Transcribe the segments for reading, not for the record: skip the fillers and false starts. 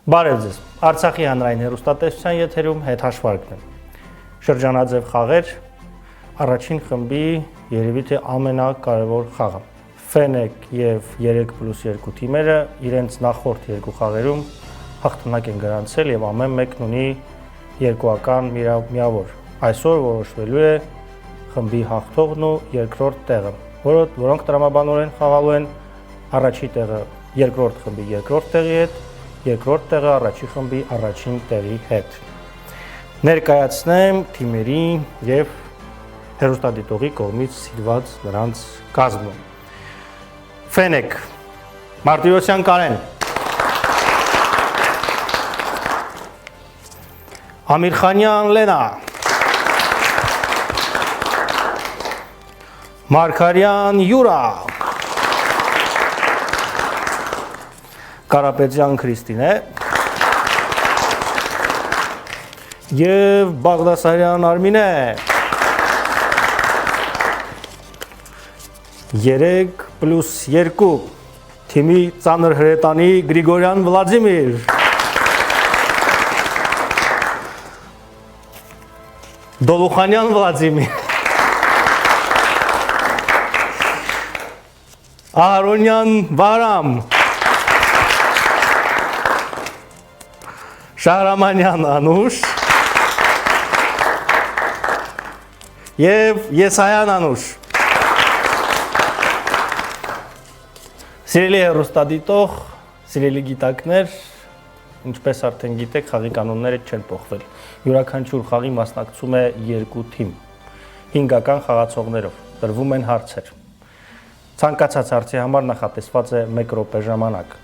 Բարև ձեզ, Արցախի հանրային հեռուստատեսության եթերում հետհաշվարկն է։ Շրջանաձև խաղեր, առաջին խմբի երևի թե ամենակարևոր խաղը։ Ֆենեք եւ 3+2 թիմերը իրենց նախորդ երկու խաղերում հաղթանակ են գրանցել եւ ամեն մեկն ունի երկուական միավոր։ Այսօր որոշվելու է խմբի հաղթողն ու երկրորդ տեղը, որոնք տրամաբանորեն խաղալու են առաջի տեղը երկրորդ խմբի երկրորդ տեղի հետ, երկրորդ տեղը առաջի խմբի առաջին տեղի հետ։ Ներկայացնեմ թիմերին եւ հեռուստադիտողի կողմից սիրված նրանց կազմը։ Ֆենեք Մարտիրոսյան Կարեն, Ամիրխանյան Լենա, Մարգարյան Յուրա, Կարապետյան Քրիստինե եւ Բաղդասարյան Արմինե 3+2 թիմի ծանր հրետանի Գրիգորյան Վլադիմիր Դոլուխանյան Վլադիմիր Ահարոնյան Վարամ Շահրամանյան Անուշ եւ Եսայան Անուշ։ Սիրելի հեռուստադիտող, սիրելի գիտակներ, ինչպես արդեն գիտեք, խաղի կանոնները չեն փոխվել։ Յուրաքանչյուր խաղի մասնակցում է 2 թիմ, 5-ական խաղացողներով, տրվում են հարցեր։ Ցանկացած հարցի համար նախատեսված է 1 րոպե ժամանակ։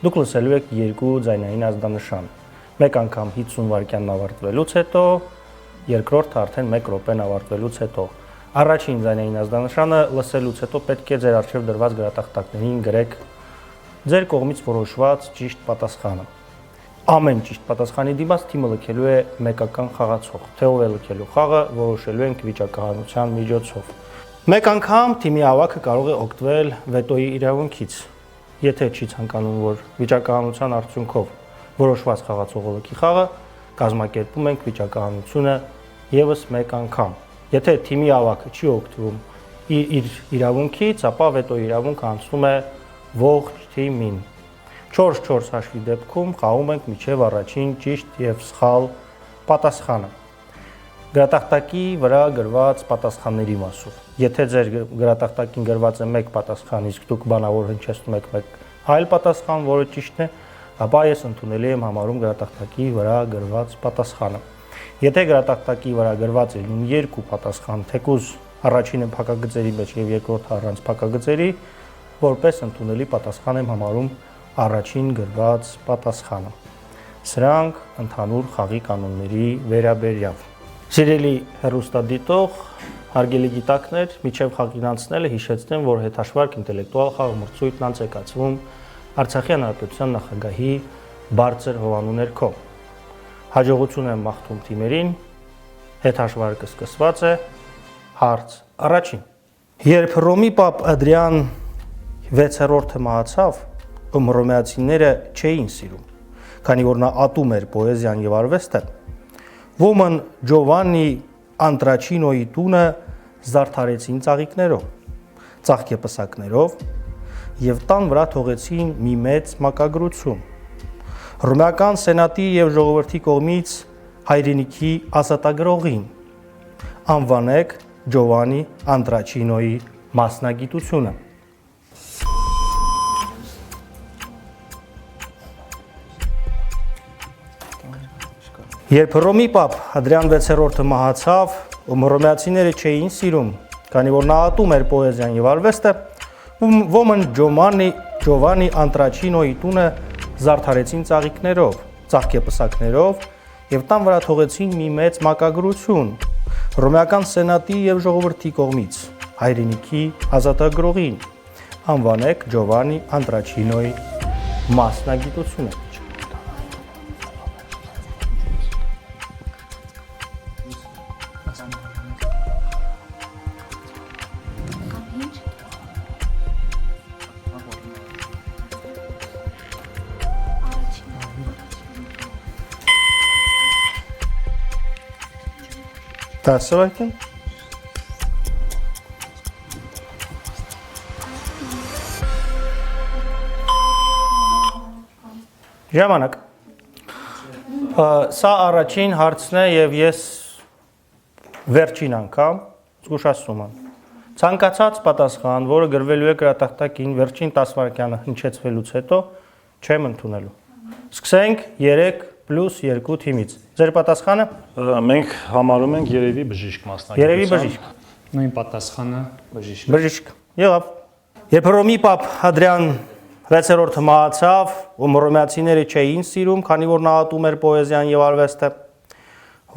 Դուք լսելու եք 2 ձայնային ազդանշան։ Մեկ անգամ 50 վայրկյանն ավարտվելուց հետո, երկրորդը արդեն 1 րոպեն ավարտվելուց հետո։ Առաջին ձայնային ազդանշանը լսելուց հետո պետք է ձեր առջև դրված գրատախտակներին գրեք ձեր կողմից որոշված ճիշտ պատասխանը։ Ամեն ճիշտ պատասխանի դիմաց թիմը լքելու է մեկական խաղացող, թե ով է լքելու խաղը որոշելու ենք վիճակահանության միջոցով։ Մեկ անգամ թիմի ավագը կարող է օգտվել վետոյի իրավունքից, եթե չի ցանկանում, որ վիճակահանության արդյունքով որոշված խաղացողը լքի խաղը, կազմակերպում ենք վիճակահանությունը եւս մեկ անգամ։ Եթե թիմի ավագը չի օգտվում իր իրավունքից, ապա վետոյի իրավունքը անցնում է ողջ թիմին։ 4-4 հաշվի դեպքում խաղում ենք մինչև առաջին ճիշտ եւ սխալ պատասխանը։ Գրատախտակի վրա գրված պատասխանների մասով։ Եթե ձեր գրատախտակին գրված է 1 պատասխան, իսկ դուք բանավոր հնչեցնում եք մեկ այլ պատասխան, որը ճիշտն է, ապա ես ընդունելի եմ համարում գրատախտակի վրա գրված պատասխանը։ Եթե գրատախտակի վրա գրված է 2 պատասխան, թեկուզ առաջինը փակագծերի մեջ եւ երկրորդը առանց փակագծերի, որպես ընդունելի պատասխան եմ համարում առաջին գրված պատասխանը։ Սրանք ընդհանուր խաղի կանոնների վերաբերյալ։ Սիրելի հեռուստադիտող, հարգելի գիտակներ, միջև խաղին անցնելը հիշեցնեմ, որ հետհաշվարկ ինտելեկտուալ խաղամրցույթն անցեկացվում Արցախի հանրապետության նախագահի բարձր հովանու ներքո։ Հաջողություն եմ մաղթում թիմերին, հետհաշվարկը սկսված է, հարց առաջին։ Երբ Ռոմի Պապ Ադրիան 6-րդը մահացավ, հռոմեացիները չէին սիրում, քանի որ նա ատում էր պոեզիան եւ արվեստը, ոմն Ջովաննի Անտրաչինոյի տունը զարդարեցին ծաղիկներով, ծաղկեպսակներով եւ տան վրա թողեցին մի մեծ մակագրություն։ Հռոմեական սենատի եւ ժողովրդի կողմից հայրենիքի ազատագրողին անվանեք Ջովաննի Անտրաչինոյի մասնագիտությունը։ Երբ Ռոմի Պապ Ադրիան 6-րդը մահացավ, հռոմեացիները չէին սիրում, քանի որ նա ատում էր պոեզիան եւ արվեստը, ոմն Ջովաննի Անտրաչինոյի տունը զարդարեցին ծաղիկներով, ծաղկեպսակներով եւ տան վրա թողեցին մի մեծ մակագրություն հռոմեական սենատի եւ ժողովրդի կողմից հայրենիքի ազատագրողին անվանեք Ջովաննի Անտրաչինոյի մասնագիտությունը։ 10 Ժամանակ։ Սա առաջին հարցն է եւ ես վերջին անգամ զգուշացնում եմ։ Ցանկացած պատասխան, որը գրվելու է գրատախտակին վերջին 10 վայրկյանը հնչեցվելուց հետո, չեմ ընդունելու։ Սկսենք 3 + 2 թիմից։ Ձեր պատասխանը։ Մենք համարում ենք երևի բժիշկ մասնագիտություն։ Երևի բժիշկ։ Նույն պատասխանը բժիշկ։ Բժիշկ։ Եղավ։ Երբ Հռոմի Պապ Ադրիան 6-րդը մահացավ, ում հռոմեացիները չէին սիրում, քանի որ նա ատում էր պոեզիան եւ արվեստը,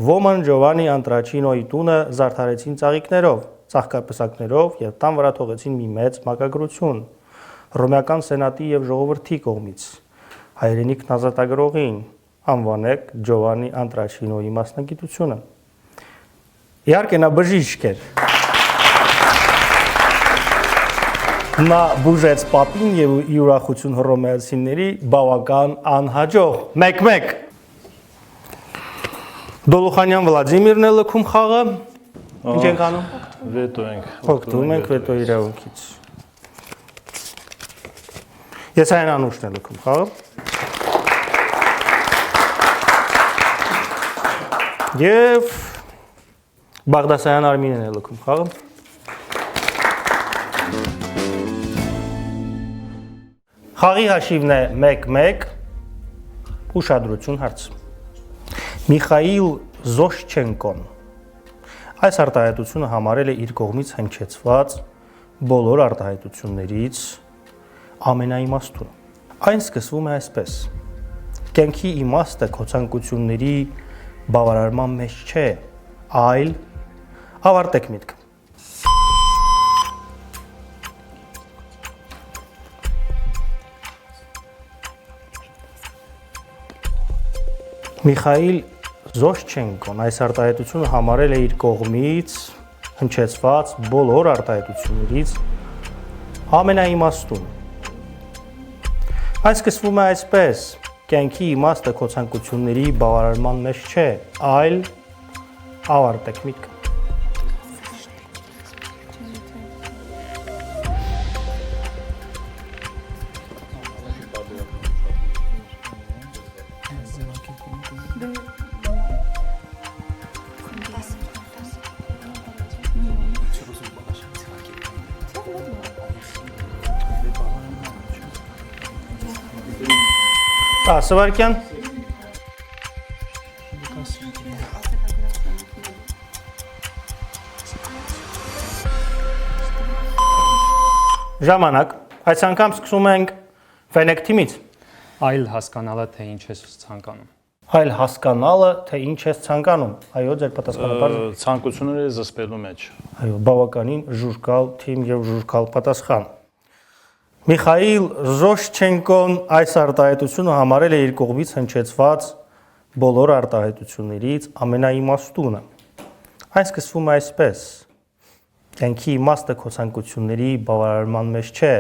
ոմն Ջովանի Անտրաչինոյի տունը զարդարեցին ծաղիկներով, ծաղկապսակներով եւ տան վրա թողեցին մի մեծ մակագրություն հռոմեական սենատի եւ ժողովրդի կողմից։ Հայրենիքն ազատագրողին անվանեք Ջովանի Անտրաչինոյի մասնագիտությունը։ Իհարկե նա բժիշկ էր։ Նա բուժեց պապին եւ ի ուրախություն հռոմեացիների բավական անհաջող։ 1-1։ Դոլուխանյան Վլադիմիրն է լքում խաղը։ Ինչ ենք անում։ Վետո ենք։ Օգտվում ենք վետո իրավունքից։ Եսայան Անուշն է լքում խաղը։ Եվ Բաղդասարյան Արմինեն է լքում խաղը։ Խաղի հաշիվն է 1-1, ուշադրություն հարց։ Միխայիլ Զոշչենկոն այս արտահայտությունը համարել է իր կողմից հնչեցված բոլոր արտահայտություններից ամենաիմաստունը։ Այն սկսվում է այսպես. կյանքի իմաստը քո ցանկությունների բավարարման մեջ չէ, այլ ավարտեք միտքը։ Միխայիլ Զոշչենկոն այս արտահայտությունը համարել է իր կողմից հնչեցված բոլոր արտահայտություններից ամենաիմաստունը։ Այն սկսվում է այսպես. կյանքի իմաստը քո ցանկությունների բավարարման մեջ չէ, այլ ավարտեք միտքը։ Սվարկյան։ Ժամանակ, այս անգամ սկսում ենք Վենեք թիմից։ Այլ հասկանալը, թե ինչ ես ցանկանում։ Այլ հասկանալը, թե ինչ ես ցանկանում։ Այո, ձեր պատասխանը բարձր։ Ցանկությունները զսպելու մեջ։ Այո, բավականին ժուժկալ թիմ եւ ժուժկալ պատասխան։ Միխայիլ Զոշչենկոն այս արտահայտությունը համարել է իր կողմից հնչեցված բոլոր արտահայտություններից ամենաիմաստունը։ Այն սկսվում է այսպես. կյանքի իմաստը քո ցանկությունների բավարարման մեջ չէ,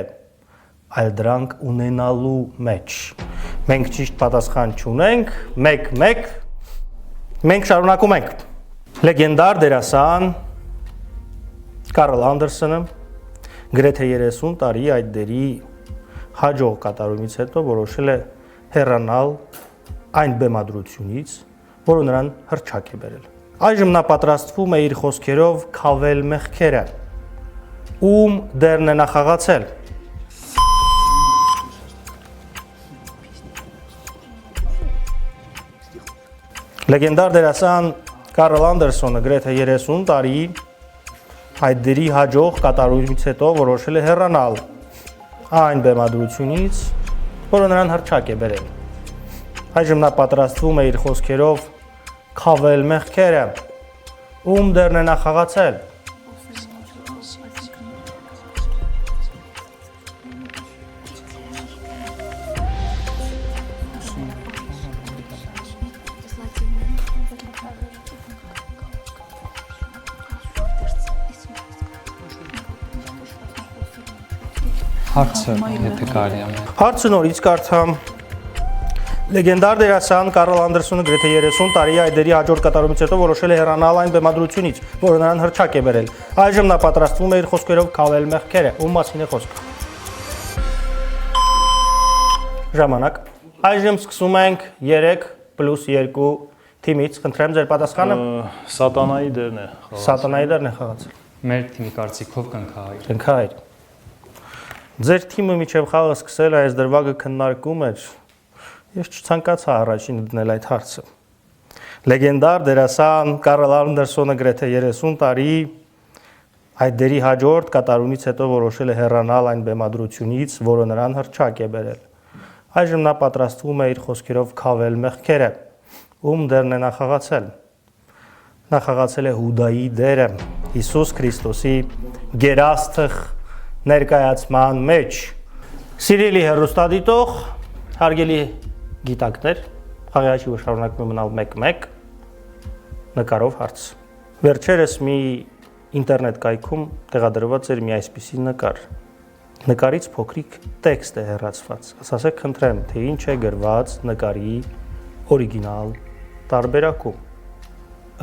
այլ դրանք ունենալու մեջ։ Մենք ճիշտ պատասխան չունենք, 1-1։ Մենք շարունակում ենք։ Լեգենդար դերասան Կարլ Անդերսոնը գրեթե 30 տարի այդ դերի հաջող կատարումից հետո որոշել է հեռանալ այն բեմադրությունից, որը նրան հռչակ է բերել։ Այժմ նա պատրաստվում է իր խոսքերով քավել մեղքերը, ում դերն է նա խաղացել։ Լեգենդար դերասան Կարլ Անդերսոնը գրեթե 30 տարի այդ դերի հաջող կատարումից հետո որոշել է հեռանալ այն բեմադրությունից, որը նրան հռչակ է բերել։ Այժմ նա պատրաստվում է իր խոսքերով քավել մեղքերը, ում դերն է նա խաղացել։ Հարցը, եթե կարելի է։ Հարցը նորից կարդամ։ Լեգենդար դերասան Կարլ Անդերսոնը գրեթե 30 տարի այդերի հաջորդ կատարումից հետո որոշել է հեռանալ այն բեմադրությունից, որը նրան հռչակ է բերել։ Այժմ նա պատրաստվում է իր խոսքերով քավել մեղքերը, ում մասին է խոսքը։ Ժամանակ։ Այժմ սկսում ենք 3+2 թիմից։ Խնդրեմ ձեր պատասխանը։ Սատանայի դերն է խաղացել։ Սատանայի դերն է խաղացել։ Մեր թիմի կարծիքով կնքահայր։ Կնքահայր։ Ձեր թիմը միջև խաղը սկսել այս դրվագը քննարկում էր։ Ես չցանկացա առաջին դնել այդ հարցը։ Լեգենդար դերասան Կարլ Անդերսոնը գրեթե 30 տարի այդ դերի հաջորդ կատարումից հետո որոշել է հեռանալ այն բեմադրությունից, որը նրան հռչակ է բերել։ Այժմ նա պատրաստվում է իր խոսքերով քավել մեղքերը, ում դերն է նա խաղացել։ Նա խաղացել է Հուդայի դերը Հիսուս Քրիստոսի գերաստղ ներկայացման մեջ։ Սիրելի հեռուստադիտող, հարգելի գիտակներ, խաղի հաշիվը շարունակում է մնալ 1-1 նկարով հարց։ Վերջերս մի ինտերնետ կայքում տեղադրված էր մի այսպիսի նկար։ Նկարից փոքրիկ տեքստ է հեռացված։ Ասացեք խնդրեմ, թե ինչ է գրված նկարի օրիգինալ տարբերակում։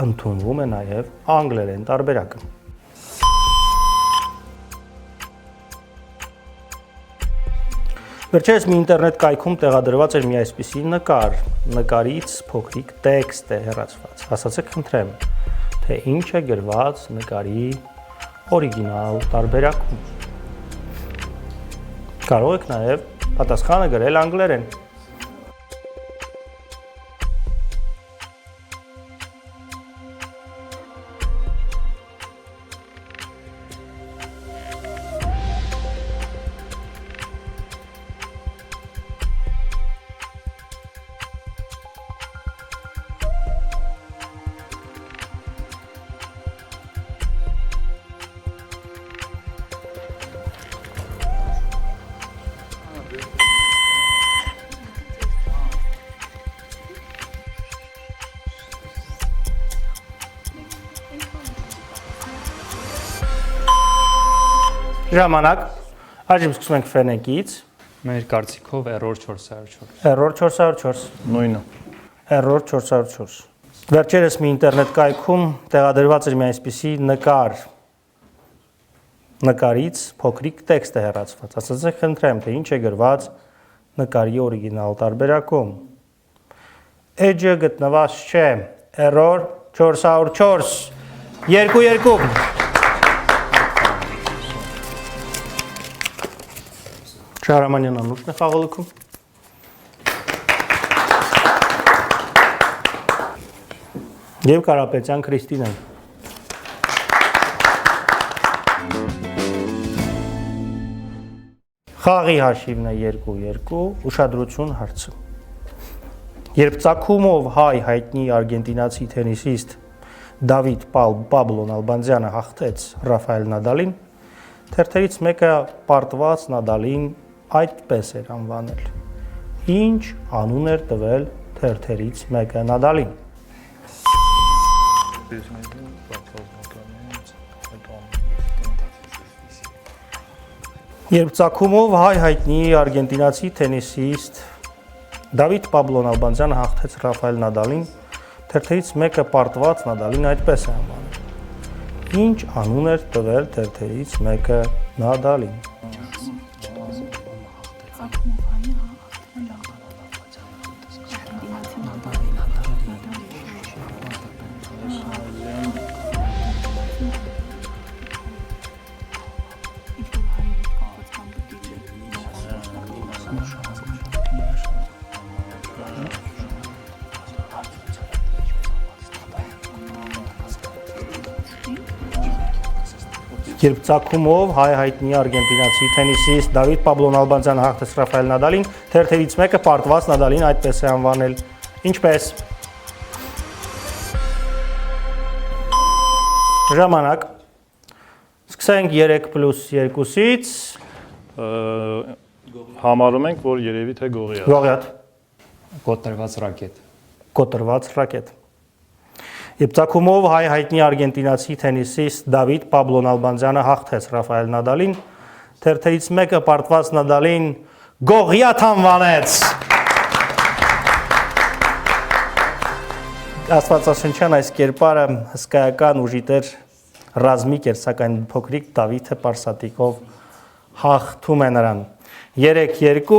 Ընդունվում է նաև անգլերեն տարբերակը։ Վերջերս մի ինտերնետ կայքում տեղադրված էր մի այսպիսի նկար, նկարից փոքրիկ տեքստ է հեռացված։ Ասացեք խնդրեմ, թե ինչ է գրված նկարի օրիգինալ տարբերակում։ Կարող եք նաև պատասխանը գրել անգլերեն։ Ժամանակ, այժմ սկսում ենք ֆենեկից։ Մեր կարծիքով error 404։ Error 404։ Նույնը։ Error 404։ Վերջերս մի ինտերնետ կայքում տեղադրված էր մի այսպիսի նկար։ Նկարից փոքրիկ տեքստ է հեռացված։ Ասացեք խնդրեմ, թե ինչ է գրված նկարի օրիգինալ տարբերակում։ Edge-ը գտնված չէ։ Error 404։ 2-2։ Շահրամանյան Անուշն է խաղալիքում։ Եվ Կարապետյան Քրիստինեն։ Խաղի հաշիվն է 2-2, ուշադրություն հարցը։ Երբ ծագումով հայ հայտնի արգենտինացի թենիսիստ Դավիթ Պաբլո Նալբանդյանը հաղթեց Ռաֆայել Նադալին, թերթերից մեկը պարտված Նադալին այդպես էր անվանել։ Ինչ անուն էր տվել թերթերից մեկը Նադալին։ Երբ ծագումով հայ հայտնի արգենտինացի թենիսիստ Դավիթ Պաբլո Նալբանդյանը հաղթեց Ռաֆայել Նադալին, թերթերից մեկը պարտված Նադալին այդպես է անվանել։ Ինչ անուն էր տվել թերթերից մեկը Նադալին։ Երբ ծագումով հայ հայտնի արգենտինացի թենիսիստ Դավիթ Պաբլո Նալբանդյանը հաղթեց Ռաֆայել Նադալին, թերթերից մեկը պարտված Նադալին այդպես է անվանել։ Ինչպես։ Ժամանակ։ Սկսենք 3+2-ից։ Համարում ենք, որ երևի թե գողի է։ Գողիաթ։ Կոտրված ռակետ։ Կոտրված ռակետ։ Երբ ծագումով հայ հայտնի արգենտինացի թենիսիստ Դավիթ Պաբլո Նալբանդյանը հաղթեց Ռաֆայել Նադալին, թերթերից մեկը պարտված Նադալին գողիաթ անվանեց։ Աստվածաշնչյան այս կերպարը հսկայական ուժի տեր ռազմիկ էր, սակայն փոքրիկ Դավիթը պարսատիկով հաղթում է նրան։ 3-2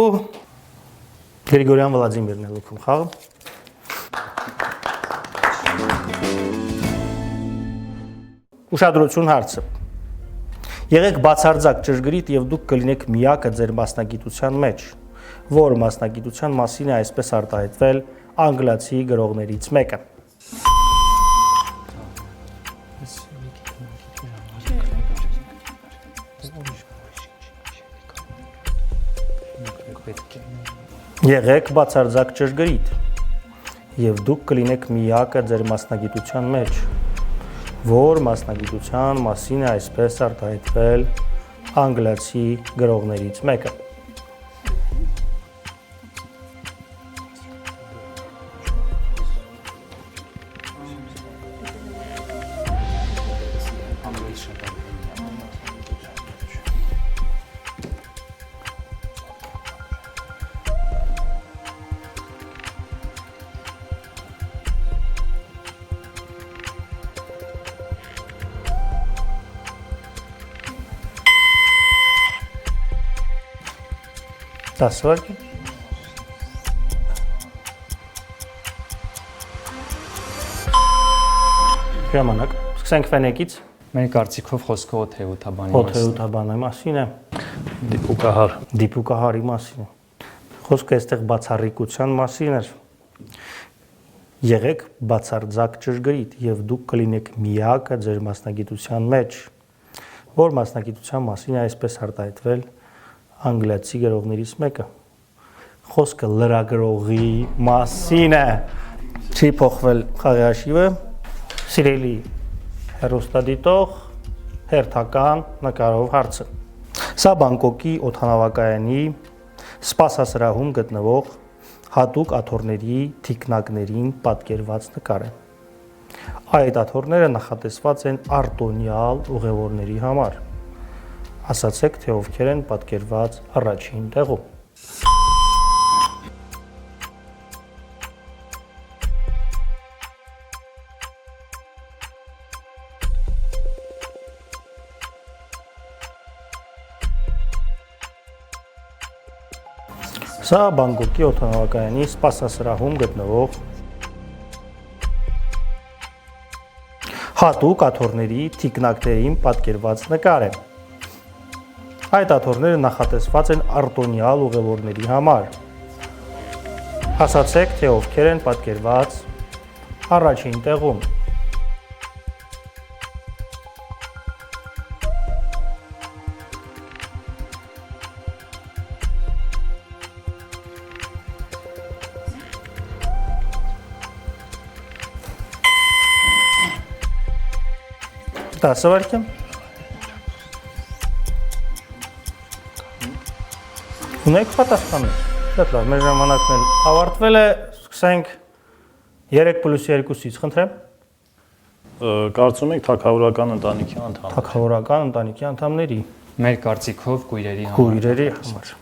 Գրիգորյան Վլադիմիրն է լքում խաղը։ Ուշադրություն հարցը։ Եղեք բացարձակ ճշգրիտ եւ դուք կլինեք միակը ձեր մասնագիտության մեջ, որ մասնագիտության մասին է այսպես արտահայտվել անգլիացի գրողներից մեկը։ Եղեք բացարձակ ճշգրիտ եւ դուք կլինեք միակը ձեր մասնագիտության մեջ, որ մասնագիտության մասին է այսպես արտահայտվել անգլիացի գրողներից մեկը։ Դասվարկ է։ Ժամանակ, սկսենք վենեկից։ Մեր կարծիքով խոսքը օթեութաբանի Օթեութաբանի մասին է, Դիպուկահար։ դիպուկահարի մասին է։ Խոսքը այստեղ բացառիկության մասին էր։ Եղեք բացարձակ ճշգրիտ եւ դուք կլինեք միակը ձեր մասնագիտության մեջ, որ մասնագիտության մասին է այսպես արտահայտվել անգլիացի գրողներից մեկը։ Խոսքը լրագրողի մասին է։ Չի փոխվել խաղի հաշիվը։ Սիրելի հեռուստադիտող, հերթական նկարով հարցը։ Սա Բանգկոկի օդանավակայանի սպասասրահում գտնվող հատուկ աթոռների թիկնակներին պատկերված նկար է։ Այդ աթոռները նախատեսված են արտոնյալ ուղևորների համար։ Ասացեք, թե ովքեր են պատկերված առաջին տեղում։ Սա Բանգկոկի օդանավակայանի սպասասրահում գտնվող հատուկ աթոռների թիկնակներին պատկերված նկար է։ Այդ աթոռները նախատեսված են արտոնյալ ուղևորների համար։ Ասացեք, թե ովքեր են պատկերված առաջին տեղում։ Դասավարկ եմ։ Ունեք պատասխանը։ Շատ լավ, մեր ժամանակն էլ ավարտվել է, սկսենք 3+2-ից, խնդրեմ։ Կարծում եք թագավորական ընտանիքի անդամ։ Թագավորական ընտանիքի անդամների, Մեր կարծիքով կույրերի համար։ քույրերի համար։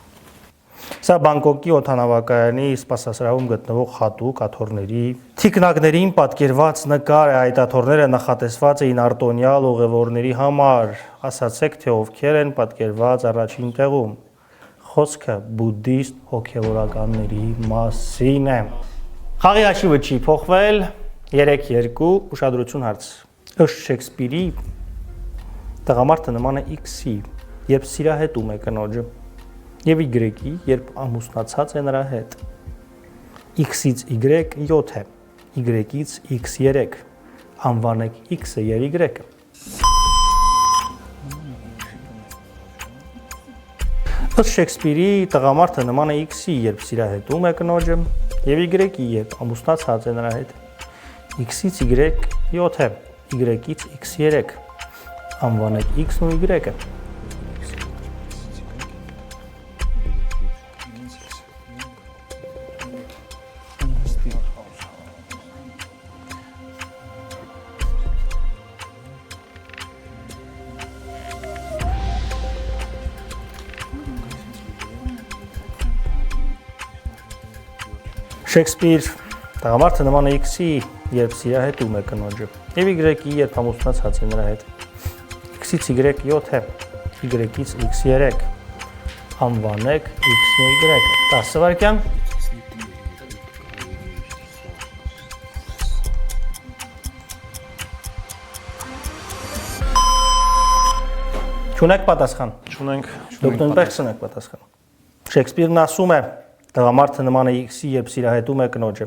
Սա Բանգկոկի օդանավակայանի սպասասրահում գտնվող հատուկ աթոռների թիկնակներին պատկերված նկար է, այդ աթոռները նախատեսված էին արտոնյալ ուղևորների համար։ Ասացեք, թե ովքեր են պատկերված առաջին տեղում։ Խոսքը բուդդիստ հոգևորականների մասին է։ Խաղի հաշիվը չի փոխվել, 3-2 ուշադրություն հարց։ Ըստ Շեքսպիրի տղամարդը նման է X-ի, երբ սիրահետում է կնոջը, եւ Y-ի, երբ ամուսնացած է նրա հետ։ X-ից Y 7 է, Y-ից X 3։ Անվանեք X-ը եւ Y-ը։ Ըստ Շեքսպիրի տղամարդը նման է X-ի, երբ սիրահետում է կնոջը, եւ Y-ի, երբ ամուսնացած է նրա հետ։ X-ից Y 7 է, Y-ից X 3։ Անվանեք X-ն ու Y-ը։ Շեքսպիր տղամարդը նման է X-ի, երբ սիրահետում է կնոջը։ Եվ Y-ի երբ ամուսնացած է նրա հետ։ X-ից Y 7 է, Y-ից X 3։ Անվանեք X-ն ու Y-ը։ 10 վայրկյան։ Չունեք պատասխան։ Չունենք։ Դուք նույնպես չունեք պատասխան։ Շեքսպիրն ասում է, տղամարդը նման է X-ի, երբ սիրահետում է կնոջը։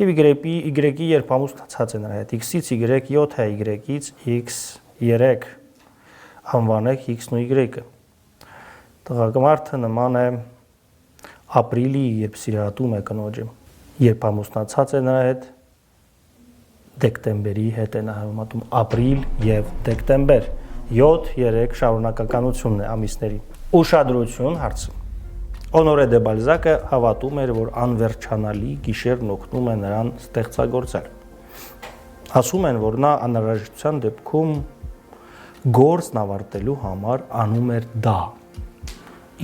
Եվ Y-ի երբ ամուսնացած է նրա հետ։ X-ից Y 7 է, Y-ից X 3։ Անվանեք X-ն ու Y-ը։ Տղամարդը նման է ապրիլի, երբ սիրահետում է կնոջը։ Երբ ամուսնացած է նրա հետ, դեկտեմբերի հետ է նա համեմատում ապրիլ եւ դեկտեմբեր։ 7-3 շարունակականությունն է ամիսների։ Ուշադրություն հարցը։ Օնորե դե Բալզակը հավատում էր, որ անվերջանալի գիշերն օգնում է նրան ստեղծագործել։ Ասում են, որ նա անհրաժեշտության դեպքում գործն ավարտելու համար անում էր դա։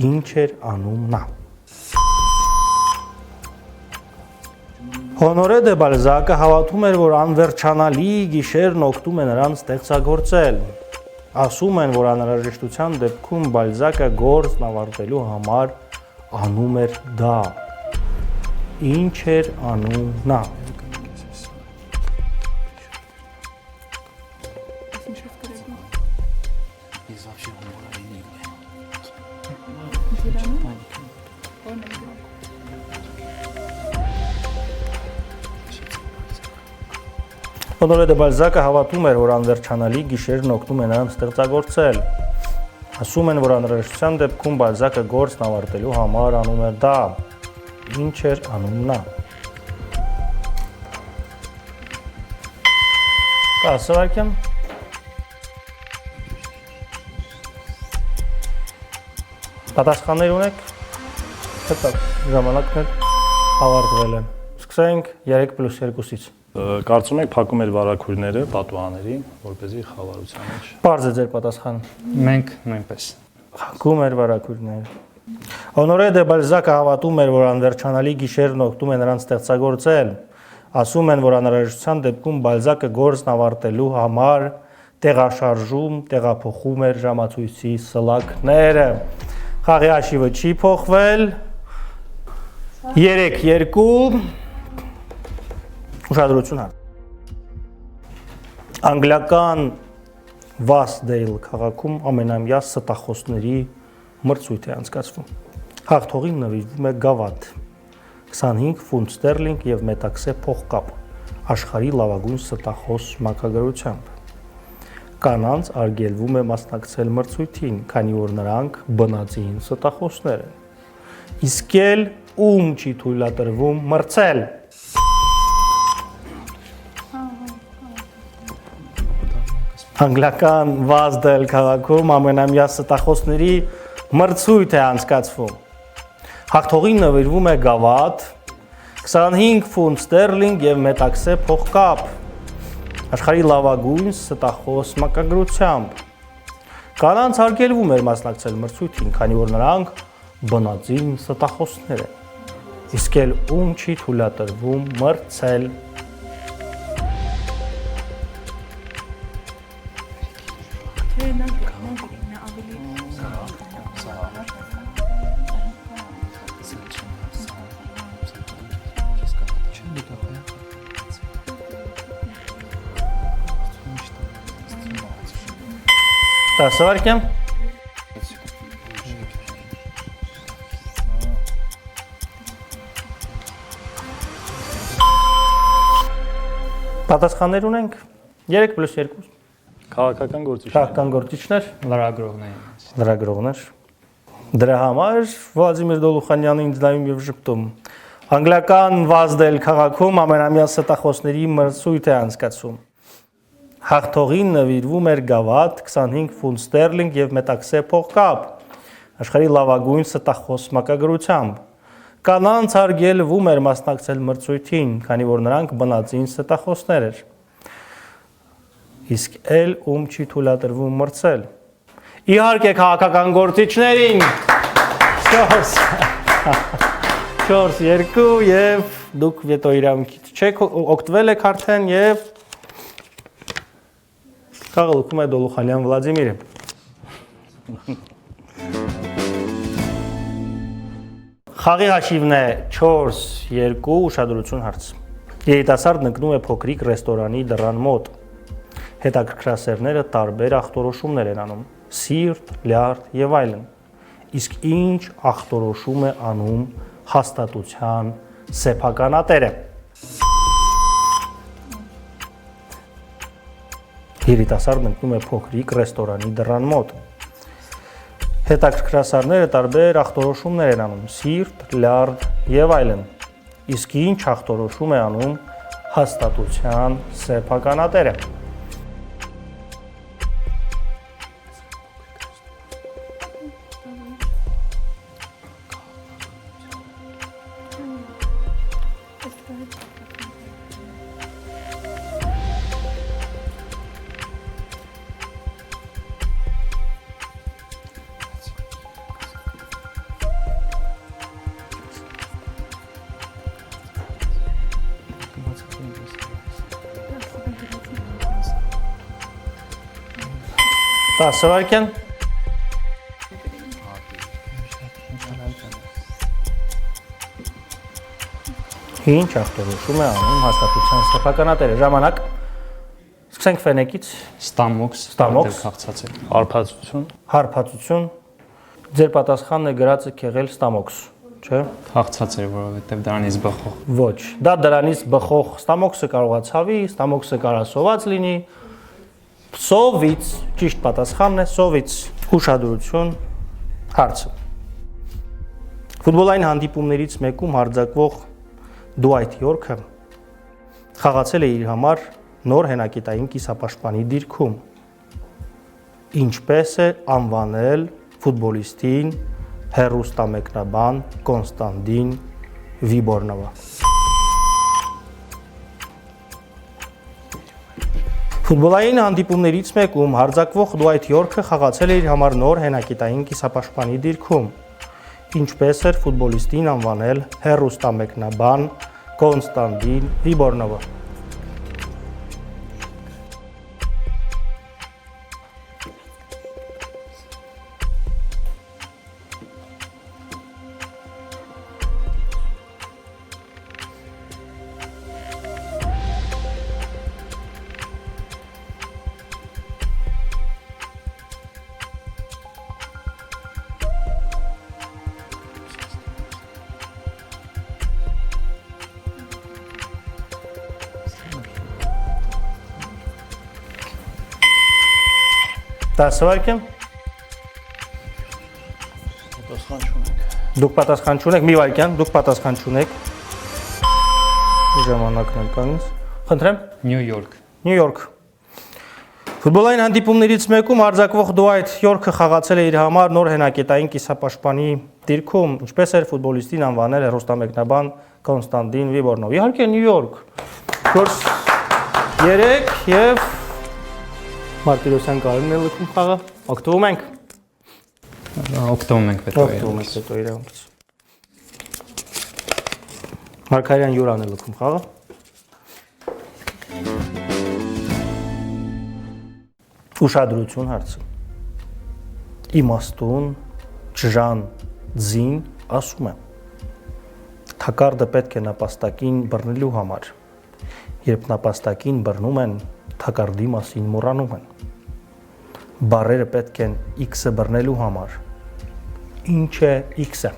Ինչ էր անում նա։ Օնորե դե Բալզակը հավատում էր, որ անվերջանալի գիշերն օգնում է նրան ստեղծագործել։ Ասում են, որ անհրաժեշտության դեպքում Բալզակը գործն ավարտելու համար անում էր դա։ Ինչ էր անում նա։ Օնորե դե Բալզակը հավատում էր, որ անվերջանալի գիշերն օգնում է նրան ստեղծագործել։ Ասում են, որ անհրաժեշտության դեպքում Բալզակը գործն ավարտելու համար անում էր դա։ Ինչ էր անում նա։ 10 վայրկյան։ Պատասխաններ ունեք։ Հետո ժամանակն ավարտվել է։ Սկսենք 3+2-ից։ Կարծում եք փակում էր վարակույրները պատուհանների, որպեսզի խավարության մեջ։ Պարզ է ձեր պատասխանը։ Մենք նույնպես։ Փակում էր վարակույրները։ Օնորե դե Բալզակը հավատում էր, որ անվերջանալի գիշերն օգնում է նրան ստեղծագործել։ Ասում են, որ անհրաժեշտության դեպքում Բալզակը գործն ավարտելու համար տեղաշարժում, տեղափոխում էր ժամացույցի սլակները։ Խաղի հաշիվը չի փոխվել։ 3-2 Ուշադրություն հարց։ Անգլիական Վասդեյլ քաղաքում ամենամյա ստախոսների մրցույթ է անցկացվում։ Հաղթողին նվիրվում է գավաթ, 25 ֆունտ ստերլինգ եւ մետաքսե փողկապ, աշխարհի լավագույն ստախոս մակագրությամբ։ Կանանց արգելվում է մասնակցել մրցույթին, քանի որ նրանք բնածին ստախոսներ են։ Իսկ էլ ում չի թույլատրվում մրցել։ Անգլիական Վազդել քաղաքում ամենամյա ստախոսների մրցույթ է անցկացվում։ Հաղթողին նվիրվում է գավաթ, 25 ֆունտ ստերլինգ եւ մետաքսե փողկապ, աշխարհի լավագույն ստախոս մակագրությամբ։ Կանանց արգելվում էր մասնակցել մրցույթին, քանի որ նրանք բնածին ստախոսներ են։ Իսկ էլ ում չի թույլատրվում մրցել։ Տասվարկեմ։ Պատասխաններ ունենք 3+2 Քաղաքական գործիչներ։ Քաղաքական գործիչներ, Լրագրողներ։ Դրա համար Վլադիմիր Դոլուխանյանին դնում եւ ժպտում։ Անգլիական Վազդել քաղաքում ամենամյա ստախոսների մրցույթ է անցկացվում։ Հաղթողին նվիրվում էր գավաթ, 25 ֆունտ ստերլինգ եւ մետաքսե փողկապ, աշխարհի լավագույն ստախոս մակագրությամբ։ Կանանց արգելվում էր մասնակցել մրցույթին, քանի որ նրանք բնածին ստախոսներ են։ Իսկ էլ ում չի թույլատրվում մրցել։ Իհարկե քաղաքական գործիչներին 4-2 եւ դուք վետո իրավունքից չեք օգտվել եք արդեն եւ խաղը լքում է Դոլուխանյան Վլադիմիրը։ Խաղի հաշիվն է 4-2 ուշադրություն հարց։ Երիտասարդն ընկնում է փոքրիկ ռեստորանի դռան մոտ։ Հետաքրքրասերները տարբեր ախտորոշումներ են անում՝ սիրտ, լյարդ եւ այլն։ Իսկ ինչ ախտորոշում է անում հաստատության սեփականատերը։ Երիտասարդն ընկնում է փոքրիկ ռեստորանի դռան մոտ։ Հետաքրքրասերները տարբեր ախտորոշումներ են անում՝ սիրտ, լյարդ եւ այլն։ Իսկ ինչ ախտորոշում է անում հաստատության սեփականատերը։ Սվարքյան Ինչ ախտորոշում է անում հաստատության սեփականատերը։ Ժամանակ սկսենք ֆենեկից Ստամոքս քաղցած է։ Հարբածություն Ձեր պատասխանն է գրածը քեղել ստամոքս, չէ՞։ Քաղցած է, որովհետև դրանից բխող։ Ոչ, դա դրանից բխող ստամոքսը կարող է ցավի, ստամոքսը կարող է սոված լինի։ Սովից, ճիշտ պատասխանն է, սովից ուշադրություն հարցը։ Ֆուտբոլային հանդիպումներից մեկում հարձակվող Դուայթ Յորքը խաղացել է իր համար նոր հենակետային կիսապաշտպանի դիրքում։ Ինչպես է անվանել ֆուտբոլիստին հեռուստամեկնաբան Կոնստանտին Վիբորնովը։ Ֆուտբոլային հանդիպումներից մեկում հարձակվող Դուայթ Յորքը խաղացել է իր համար նոր հենակետային կիսապաշտպանի դիրքում։ Ինչպես էր ֆուտբոլիստին անվանել հեռուստամեկնաբան Կոնստանտին Վիբորնովը։ Դասվարկեմ։ Պատասխան չունեք։ Դուք պատասխան չունեք, մի վայրկյան, դուք պատասխան չունեք։ Ժամանակն է կանգնես։ Խնդրեմ։ Նյու Յորք։ Նյու Յորք։ Ֆուտբոլային հանդիպումներից մեկում հարձակվող Դուայթ Յորքը խաղացել է իր համար նոր հենակետային կիսապաշտպանի դիրքում, ինչպես էր ֆուտբոլիստին անվանել հեռուստամեկնաբան Կոնստանտին Վիբորնով։ Իհարկե Նյու Յորք։ 4-3 եւ Մարտիրոսյան Կարինն է լքում խաղը։ Օգտվում ենք։ Օգտվում ենք պետք է։ Օգտվում ենք հետո իրավունքից։ Մարկարյան Յուրան է լքում խաղը։ Ուշադրություն հարցը։ Իմաստուն Ջան Ձին ասում է. Թակարդը պետք է նապաստակին բռնելու համար։ Երբ նապաստակին բռնում են, թակարդի մասին մոռանում են։ Բառերը պետք են X-ը բռնելու համար։ Ինչ է X-ը։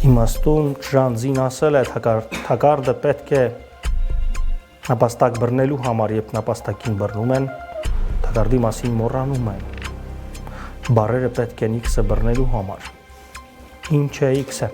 Իմաստուն Ջանձին ասել է թակարդը պետք է նապաստակ բռնելու համար, երբ նապաստակին բռնում են, թակարդի մասին մոռանում են։ Բառերը պետք են X-ը բռնելու համար։ Ինչ է X-ը։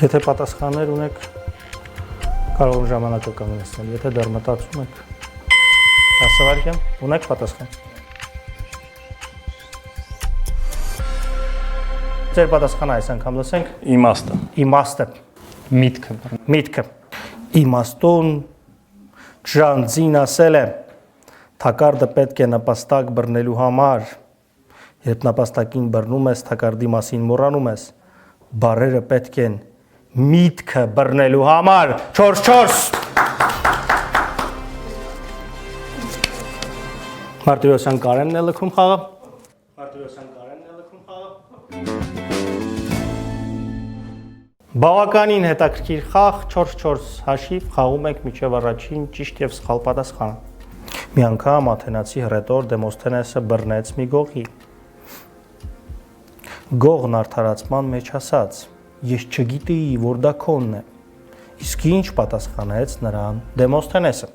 Եթե պատասխաններ ունեք, Կարող եմ ժամանակը կանգնեցնել, եթե դեռ մտածում եք։ 10 վայրկյան, ունեք պատասխան։ Ձեր պատասխանը այս անգամ լսենք։ Իմաստը։ Իմաստը, Միտքը։ միտքը։ Իմաստուն Ջանձին ասել է, թակարդը պետք է նպաստակ բռնելու համար, երբ նպաստակին բռնում ես, թակարդի մասին մոռանում ես, բառերը պետք են միտքը բռնելու համար։ 4-4 Մարտիրոսյան Կարենն է լքում խաղը։ Բավականին հետաքրքիր խաղ, 4-4 հաշիվ, խաղում ենք մինչև առաջին ճիշտ եւ սխալ պատասխանը։ Մի անգամ աթենացի հռետոր Դեմոսթենեսը բռնեց մի գողի։ Գողն արդարացման մեջ ասաց. Ես չգիտեի, որ դա քոնն է։ Իսկ ինչ պատասխանեց նրան Դեմոսթենեսը։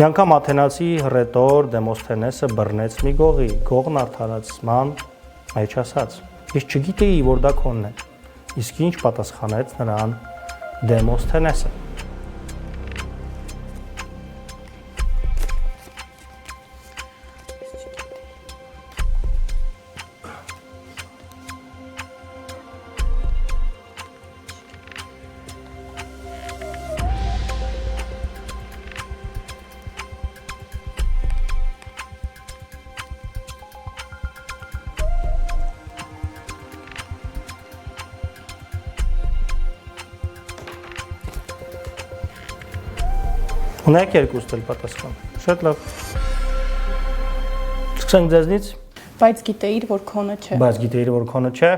Մի անգամ աթենացի հռետոր Դեմոսթենեսը բռնեց մի գողի։ Գողն արդարացման մեջ ասաց. Ես չգիտեի, որ դա քոնն է։ Իսկ ինչ պատասխանեց նրան Դեմոսթենեսը։ Ունեք երկու ստել պատասխան։ Շատ լավ։ Սկսենք ձեզնից։ Բայց գիտեիր, որ քոնը չէ։ Բայց գիտեիր, որ քոնը չէ։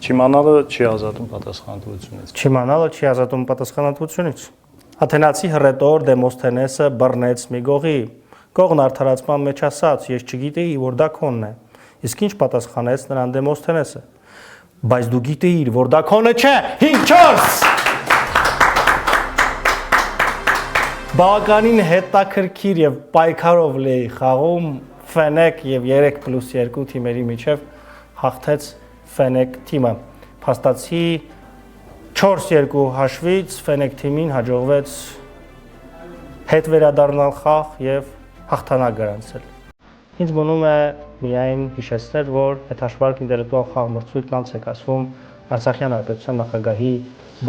Չիմանալը չի ազատում պատասխանատվությունից։ Չիմանալը չի ազատում պատասխանատվությունից։ Աթենացի հռետոր Դեմոսթենեսը բռնեց մի գողի։ Գողն արդարացման մեջ ասաց. Ես չգիտեի, որ դա քոնն է։ Իսկ ինչ պատասխանեց նրան Դեմոսթենեսը։ Բայց դու գիտեիր, որ դա քոնը չէ։ 5-4 Բավականին հետաքրքիր եւ պայքարով լի խաղում Ֆենեք եւ 3+2 թիմերի միջև հաղթեց Ֆենեք թիմը։ Փաստացի 4-2 հաշվից Ֆենեք թիմին հաջողվեց հետ վերադառնալ խաղ եւ հաղթանակ գրանցել։ Ինձ մնում է միայն հիշեցնել, որ հետաշվարք ինտելեկտուալ խաղ մրցույթն անց է կացվում Արցախյան Հանրապետության նախագահի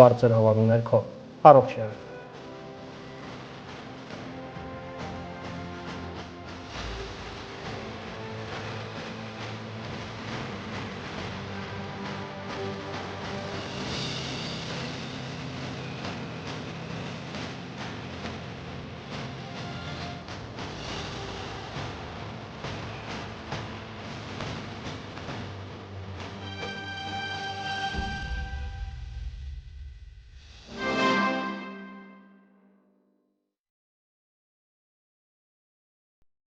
բարձր հավանու ներքո։ Առողջ եղեք։